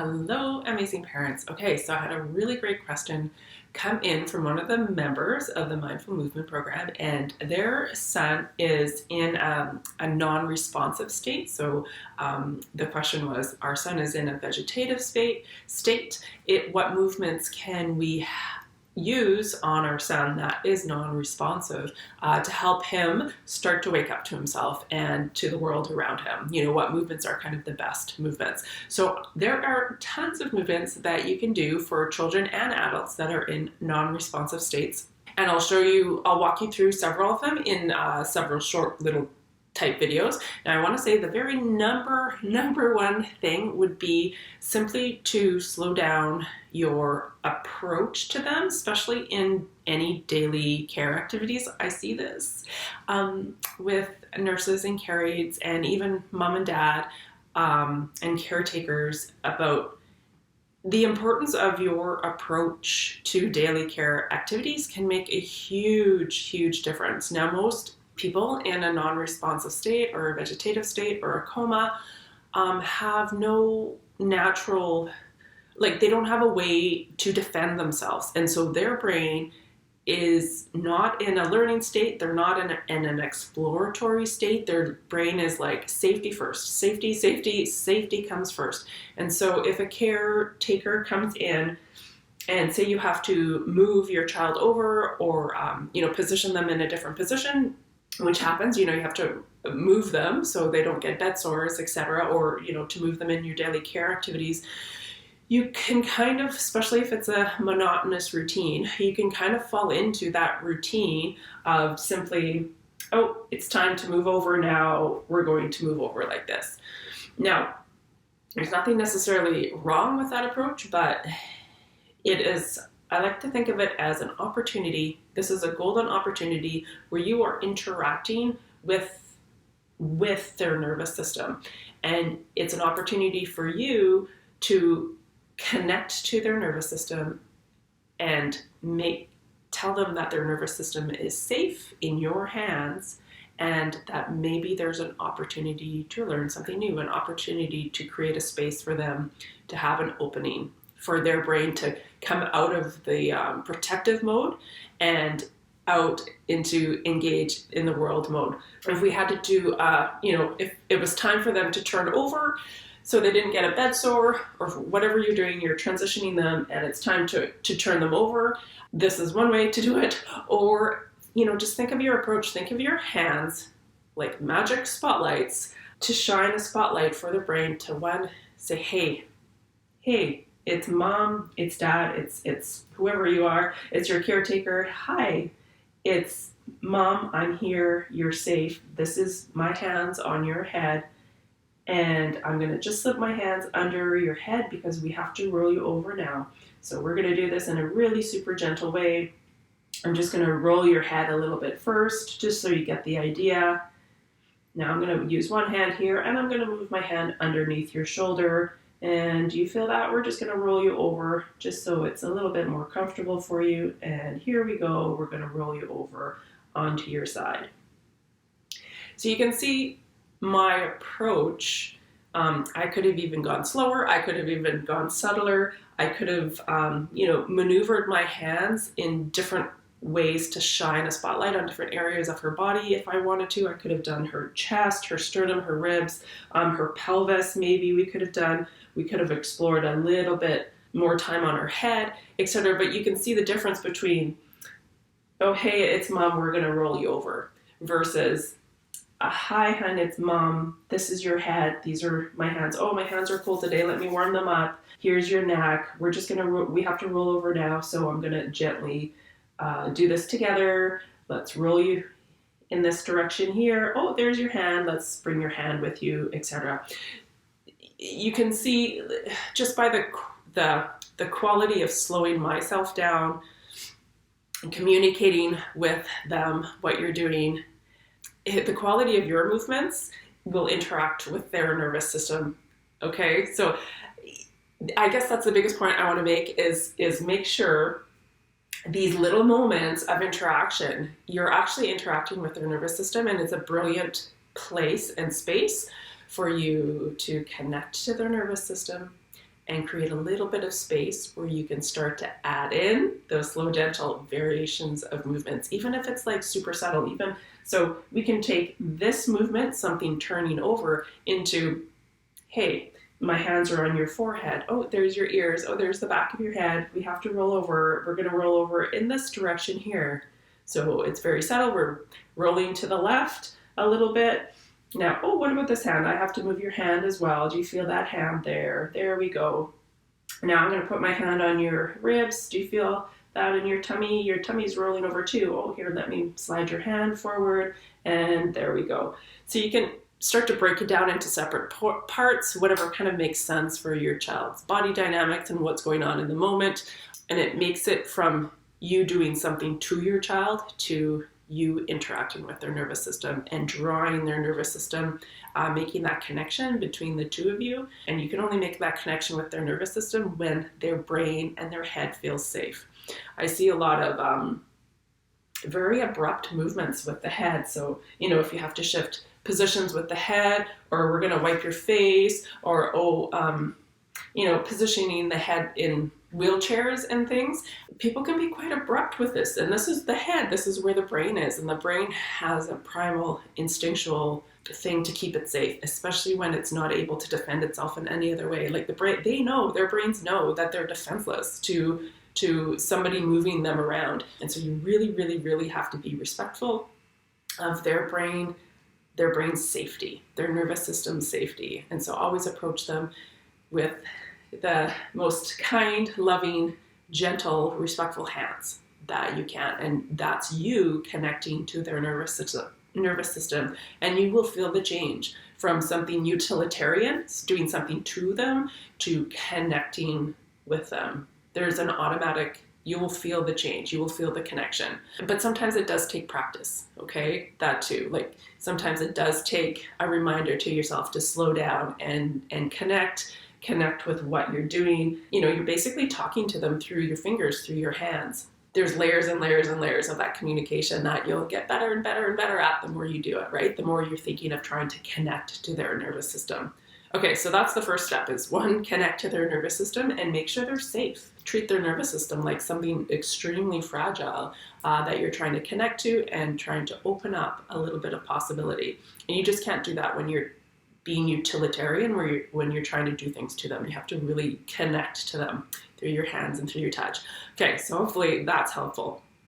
Hello, amazing parents. Okay, so I had a really great question come in from one of the members of the Mindful Movement Program, and their son is in a non-responsive state. So the question was, our son is in a vegetative state. What movements can we use on our son that is non-responsive to help him start to wake up to himself and to the world around him? What movements are kind of the best movements? So there are tons of movements that you can do for children and adults that are in non-responsive states. And I'll walk you through several of them in several short little type videos. Now I want to say the very number one thing would be simply to slow down your approach to them, especially in any daily care activities. I see this with nurses and care aides and even mom and dad and caretakers about the importance of your approach to daily care activities can make a huge difference. Now, most people in a non-responsive state or a vegetative state or a coma have no natural, they don't have a way to defend themselves. And so their brain is not in a learning state. They're not in an exploratory state. Their brain is like safety first. Safety comes first. And so if a caretaker comes in and say you have to move your child over or, position them in a different position, which happens, you have to move them so they don't get bed sores, etc., or, to move them in your daily care activities, you can kind of, especially if it's a monotonous routine, you can kind of fall into that routine of simply, oh, it's time to move over now, we're going to move over like this. Now, there's nothing necessarily wrong with that approach, but I like to think of it as an opportunity. This is a golden opportunity where you are interacting with their nervous system. And it's an opportunity for you to connect to their nervous system and tell them that their nervous system is safe in your hands, and that maybe there's an opportunity to learn something new, an opportunity to create a space for them to have an opening, for their brain to come out of the protective mode and out into engage in the world mode. If we had to do, if it was time for them to turn over so they didn't get a bed sore, or whatever you're doing, you're transitioning them and it's time to turn them over, this is one way to do it. Or, just think of your approach, think of your hands like magic spotlights to shine a spotlight for the brain to say, hey, it's mom, it's dad, it's whoever you are, it's your caretaker. Hi, it's mom, I'm here, you're safe. This is my hands on your head, and I'm going to just slip my hands under your head because we have to roll you over now. So we're going to do this in a really super gentle way. I'm just going to roll your head a little bit first, just so you get the idea. Now I'm going to use one hand here, and I'm going to move my hand underneath your shoulder. And you feel that? We're just going to roll you over just so it's a little bit more comfortable for you. And here we go. We're going to roll you over onto your side. So you can see my approach. I could have even gone slower. I could have even gone subtler. I could have, maneuvered my hands in different ways to shine a spotlight on different areas of her body. If I wanted to, I could have done her chest, her sternum, her ribs, her pelvis. Maybe we could have explored a little bit more time on her head, etc. But you can see the difference between, oh, hey, it's mom, we're going to roll you over, versus, hi, hun, it's mom, this is your head, these are my hands. Oh, my hands are cold today, let me warm them up. Here's your neck. We're just going to, we have to roll over now, so I'm going to gently do this together. Let's roll you in this direction here. Oh, there's your hand. Let's bring your hand with you, etc. You can see just by the quality of slowing myself down and communicating with them what you're doing, the quality of your movements will interact with their nervous system. Okay, so I guess that's the biggest point I want to make is make sure these little moments of interaction, you're actually interacting with their nervous system, and it's a brilliant place and space for you to connect to their nervous system and create a little bit of space where you can start to add in those slow, gentle variations of movements, even if it's like super subtle. Even so, we can take this movement, something turning over, into, hey, my hands are on your forehead. Oh, there's your ears. Oh, there's the back of your head. We have to roll over. We're going to roll over in this direction here. So it's very subtle. We're rolling to the left a little bit. Now, oh, what about this hand? I have to move your hand as well. Do you feel that hand there? There we go. Now I'm going to put my hand on your ribs. Do you feel that in your tummy? Your tummy's rolling over too. Oh, here, let me slide your hand forward. And there we go. So you can start to break it down into separate parts, whatever kind of makes sense for your child's body dynamics and what's going on in the moment. And it makes it from you doing something to your child to you interacting with their nervous system and drawing their nervous system, making that connection between the two of you. And you can only make that connection with their nervous system when their brain and their head feels safe. I see a lot of very abrupt movements with the head. So, if you have to shift positions with the head, or we're going to wipe your face, or positioning the head in wheelchairs and things, people can be quite abrupt with this. And this is the head, this is where the brain is, and the brain has a primal instinctual thing to keep it safe, especially when it's not able to defend itself in any other way. Like the brain, their brains know that they're defenseless to somebody moving them around. And so you really, really, really have to be respectful of their brain's safety, their nervous system's safety. And so always approach them with the most kind, loving, gentle, respectful hands that you can. And that's you connecting to their nervous system. And you will feel the change from something utilitarian, doing something to them, to connecting with them. There's an automatic, you will feel the change, you will feel the connection. But sometimes it does take practice, okay? That too. Like sometimes it does take a reminder to yourself to slow down and connect with what you're doing. You're basically talking to them through your fingers, through your hands. There's layers and layers and layers of that communication that you'll get better and better and better at the more you do it, right? The more you're thinking of trying to connect to their nervous system. Okay, so that's the first step, is one, connect to their nervous system and make sure they're safe. Treat their nervous system like something extremely fragile that you're trying to connect to and trying to open up a little bit of possibility. And you just can't do that when you're being utilitarian, when you're trying to do things to them. You have to really connect to them through your hands and through your touch. Okay, so hopefully that's helpful.